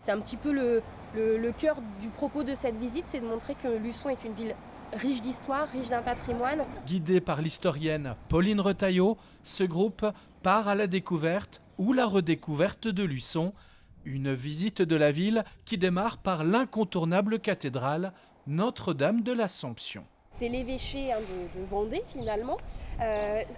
C'est un petit peu le cœur du propos de cette visite, c'est de montrer que Luçon est une ville riche d'histoire, riche d'un patrimoine. Guidé par l'historienne Pauline Retailleau, ce groupe part à la découverte ou la redécouverte de Luçon. Une visite de la ville qui démarre par l'incontournable cathédrale Notre-Dame de l'Assomption. C'est l'évêché de Vendée finalement.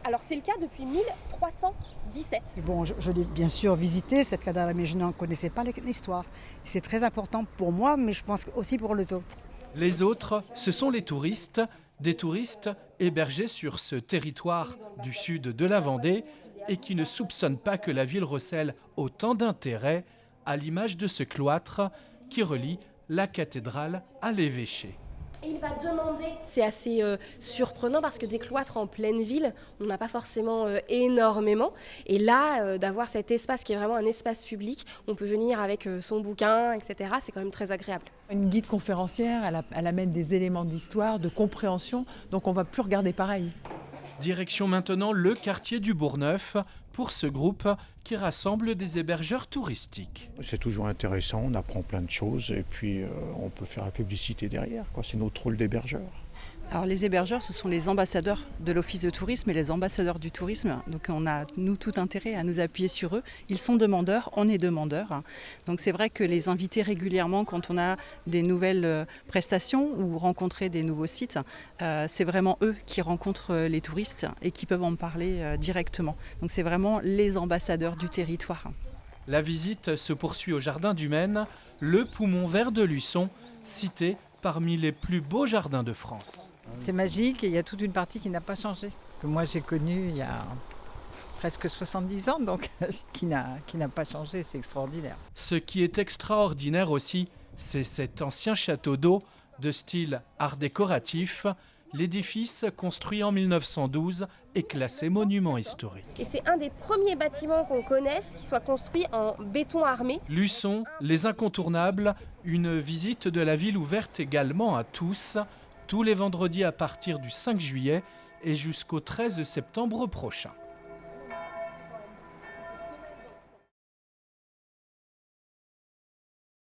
Alors c'est le cas depuis 1317. Et bon, je l'ai bien sûr visité cette cathédrale, mais je n'en connaissais pas l'histoire. C'est très important pour moi, mais je pense aussi pour les autres. Les autres, ce sont les touristes, des touristes hébergés sur ce territoire du sud de la Vendée et qui ne soupçonnent pas que la ville recèle autant d'intérêt, à l'image de ce cloître qui relie la cathédrale à l'évêché. Et il va demander, c'est assez surprenant parce que des cloîtres en pleine ville, on n'a pas forcément énormément. Et là, d'avoir cet espace qui est vraiment un espace public, on peut venir avec son bouquin, etc. C'est quand même très agréable. Une guide conférencière, elle amène des éléments d'histoire, de compréhension, donc on ne va plus regarder pareil. Direction maintenant le quartier du Bourgneuf pour ce groupe qui rassemble des hébergeurs touristiques. C'est toujours intéressant, on apprend plein de choses et puis on peut faire la publicité derrière, quoi. C'est notre rôle d'hébergeur. Alors les hébergeurs, ce sont les ambassadeurs de l'Office de tourisme et les ambassadeurs du tourisme. Donc on a, nous, tout intérêt à nous appuyer sur eux. Ils sont demandeurs, on est demandeurs. Donc c'est vrai que les inviter régulièrement quand on a des nouvelles prestations ou rencontrer des nouveaux sites, c'est vraiment eux qui rencontrent les touristes et qui peuvent en parler directement. Donc c'est vraiment les ambassadeurs du territoire. La visite se poursuit au Jardin du Maine, le poumon vert de Luçon, cité parmi les plus beaux jardins de France. C'est magique et il y a toute une partie qui n'a pas changé, que moi j'ai connue il y a presque 70 ans, donc qui n'a pas changé, c'est extraordinaire. Ce qui est extraordinaire aussi, c'est cet ancien château d'eau de style art décoratif. L'édifice, construit en 1912, est classé monument historique. Et c'est un des premiers bâtiments qu'on connaisse qui soit construit en béton armé. Luçon, les incontournables, une visite de la ville ouverte également à tous les vendredis à partir du 5 juillet et jusqu'au 13 septembre prochain.